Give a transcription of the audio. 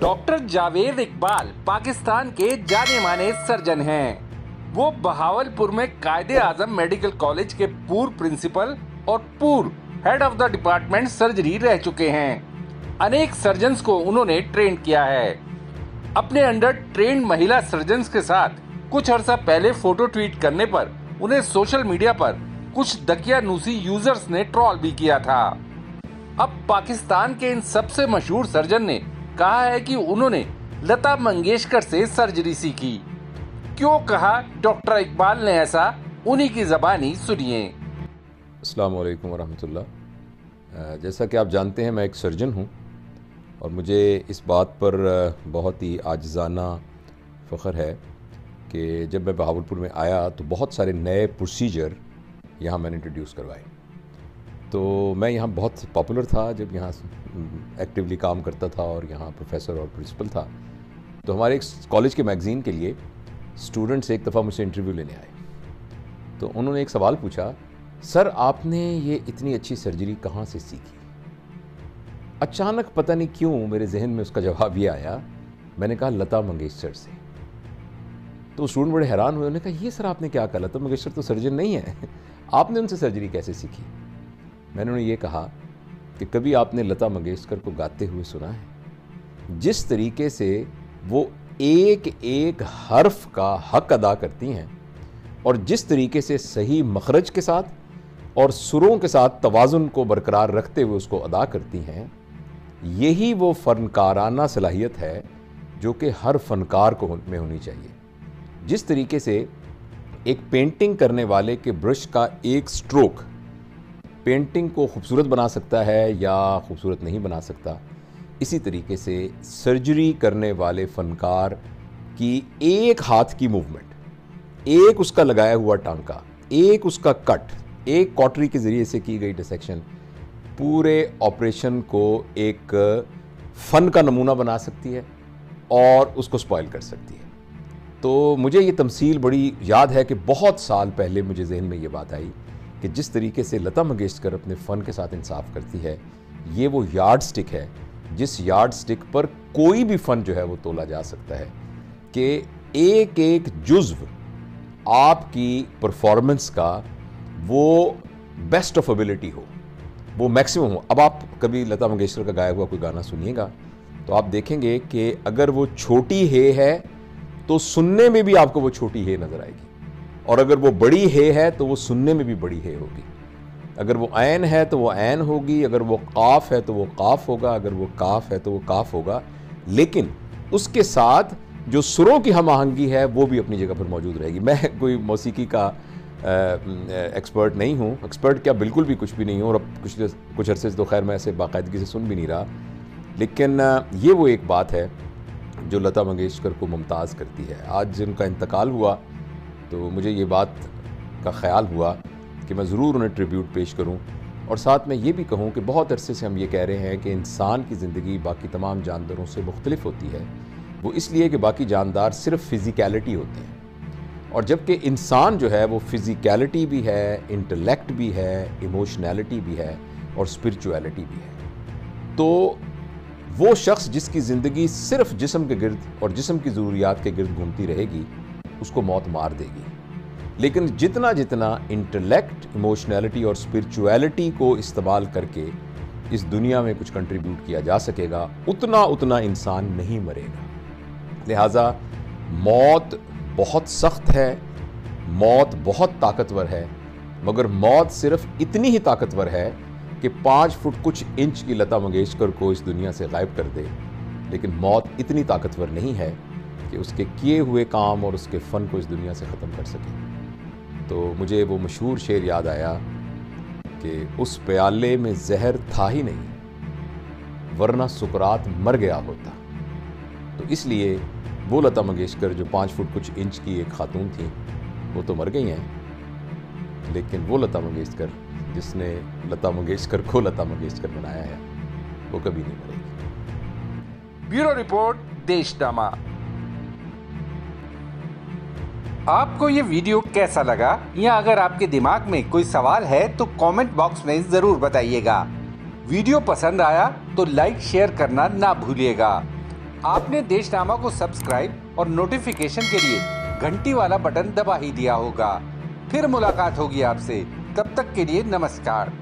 Doctor Javed Iqbal Pakistan के जाने माने सर्जन हैं। वो बहावलपुर में कायदे आजम मेडिकल कॉलेज के पूर्व प्रिंसिपल और पूर्व head of the department surgery रह चुके हैं। अनेक सर्जन्स को उन्होंने ट्रेन किया है। अपने अंडर ट्रेन महिला सर्जन्स के साथ कुछ अर्सा पहले फोटो ट्वीट करने पर उन्हें सोशल मीडिया पर कुछ दकियानूसी यूजर्स ने ट्रोल भी किया था। अब पाकिस्तान के इन सबसे मशहूर सर्जन ने कहा है कि उन्होंने लता मंगेशकर से सर्जरी सीखी। क्यों कहा डॉक्टर इकबाल ने ऐसा, उन्हीं की ज़बानी सुनिए। अस्सलाम वालेकुम वरहमतुल्लाह। जैसा कि आप जानते हैं, मैं एक सर्जन हूं और मुझे इस बात पर बहुत ही आजिज़ाना फ़ख्र है कि जब मैं बहावलपुर में आया तो बहुत सारे नए प्रोसीजर यहाँ मैंने इंट्रोड्यूस करवाए। तो मैं यहाँ बहुत पॉपुलर था जब यहाँ एक्टिवली काम करता था और यहाँ प्रोफेसर और प्रिंसिपल था। तो हमारे एक कॉलेज के मैगज़ीन के लिए स्टूडेंट्स एक दफ़ा मुझसे इंटरव्यू लेने आए। तो उन्होंने एक सवाल पूछा, सर आपने ये इतनी अच्छी सर्जरी कहाँ से सीखी? अचानक पता नहीं क्यों मेरे जहन में उसका जवाब ये आया। मैंने कहा लता मंगेशकर से। तो स्टूडेंट बड़े हैरान हुए। उन्होंने कहा ये सर आपने क्या कहा, लता मंगेशकर तो सर्जन नहीं है, आपने उनसे सर्जरी कैसे सीखी? मैंने उन्हें ये कहा कि कभी आपने लता मंगेशकर को गाते हुए सुना है? जिस तरीके से वो एक एक हर्फ का हक अदा करती हैं और जिस तरीके से सही मखरज के साथ और सुरों के साथ तवाज़ुन को बरकरार रखते हुए उसको अदा करती हैं, यही वो फ़नकाराना सलाहियत है जो कि हर फ़नकार को में होनी चाहिए। जिस तरीके से एक पेंटिंग करने वाले के ब्रश का एक स्ट्रोक पेंटिंग को खूबसूरत बना सकता है या खूबसूरत नहीं बना सकता, इसी तरीके से सर्जरी करने वाले फ़नकार की एक हाथ की मूवमेंट, एक उसका लगाया हुआ टांका, एक उसका कट, एक कॉटरी के ज़रिए से की गई डिसेक्शन पूरे ऑपरेशन को एक फ़न का नमूना बना सकती है और उसको स्पॉइल कर सकती है। तो मुझे ये तमसील बड़ी याद है कि बहुत साल पहले मुझे जहन में ये बात आई कि जिस तरीके से लता मंगेशकर अपने फ़न के साथ इंसाफ करती है, ये वो यार्ड स्टिक है जिस यार्ड स्टिक पर कोई भी फ़न जो है वो तोला जा सकता है कि एक एक जुज़्व आपकी परफॉर्मेंस का वो बेस्ट ऑफ एबिलिटी हो, वो मैक्सिमम हो। अब आप कभी लता मंगेशकर का गाया हुआ कोई गाना सुनिएगा तो आप देखेंगे कि अगर वो छोटी हे है तो सुनने में भी आपको वो छोटी हे नज़र आएगी, और अगर वो बड़ी हे है तो वो सुनने में भी बड़ी हे होगी। अगर वो ऐन है तो वो ऐन होगी, अगर वो काफ है तो वो काफ होगा, अगर वो काफ है तो वो काफ होगा। लेकिन उसके साथ जो सुरों की हम आहंगी है वो भी अपनी जगह पर मौजूद रहेगी। मैं कोई मौसीकी का एक्सपर्ट नहीं हूँ, एक्सपर्ट क्या बिल्कुल भी कुछ भी नहीं हूँ, और अब कुछ अरसे से तो खैर मैं ऐसे बाकायदगी से सुन भी नहीं रहा। लेकिन ये वो एक बात है जो लता मंगेशकर को मुमताज़ करती है। आज उनका इंतकाल हुआ तो मुझे ये बात का ख्याल हुआ कि मैं ज़रूर उन्हें ट्रिब्यूट पेश करूं, और साथ में ये भी कहूं कि बहुत अरसे से हम ये कह रहे हैं कि इंसान की ज़िंदगी बाकी तमाम जानदारों से मुख्तलिफ होती है। वो इसलिए कि बाकी जानदार सिर्फ फ़िज़िकैलिटी होते हैं, और जबकि इंसान जो है वो फ़िज़िकैलिटी भी है, इंटेलेक्ट भी है, इमोशनैलिटी भी है और स्पिरिचुअलिटी भी है। तो वो शख्स जिसकी ज़िंदगी सिर्फ जिस्म के गिर्द और जिस्म की ज़रूरियात के गिर्द घूमती रहेगी, उसको मौत मार देगी। लेकिन जितना जितना इंटेलेक्ट, इमोशनैलिटी और स्पिरिचुअलिटी को इस्तेमाल करके इस दुनिया में कुछ कंट्रीब्यूट किया जा सकेगा, उतना उतना इंसान नहीं मरेगा। लिहाजा मौत बहुत सख्त है, मौत बहुत ताकतवर है, मगर मौत सिर्फ इतनी ही ताकतवर है कि 5 फुट कुछ इंच की लता मंगेशकर को इस दुनिया से गायब कर दे। लेकिन मौत इतनी ताकतवर नहीं है कि उसके किए हुए काम और उसके फ़न को इस दुनिया से ख़त्म कर सके। तो मुझे वो मशहूर शेर याद आया कि उस प्याले में जहर था ही नहीं, वरना सुकरात मर गया होता। तो इसलिए वो लता मंगेशकर जो 5 फुट कुछ इंच की एक खातून थी, वो तो मर गई हैं, लेकिन वो लता मंगेशकर जिसने लता मंगेशकर को लता मंगेशकर बनाया है, वो कभी नहीं मरेगी। Bureau report, देशनामा। आपको ये वीडियो कैसा लगा, या अगर आपके दिमाग में कोई सवाल है तो कमेंट बॉक्स में जरूर बताइएगा। वीडियो पसंद आया तो लाइक शेयर करना ना भूलिएगा। आपने देशनामा को सब्सक्राइब और नोटिफिकेशन के लिए घंटी वाला बटन दबा ही दिया होगा। फिर मुलाकात होगी आपसे, तब तक के लिए नमस्कार।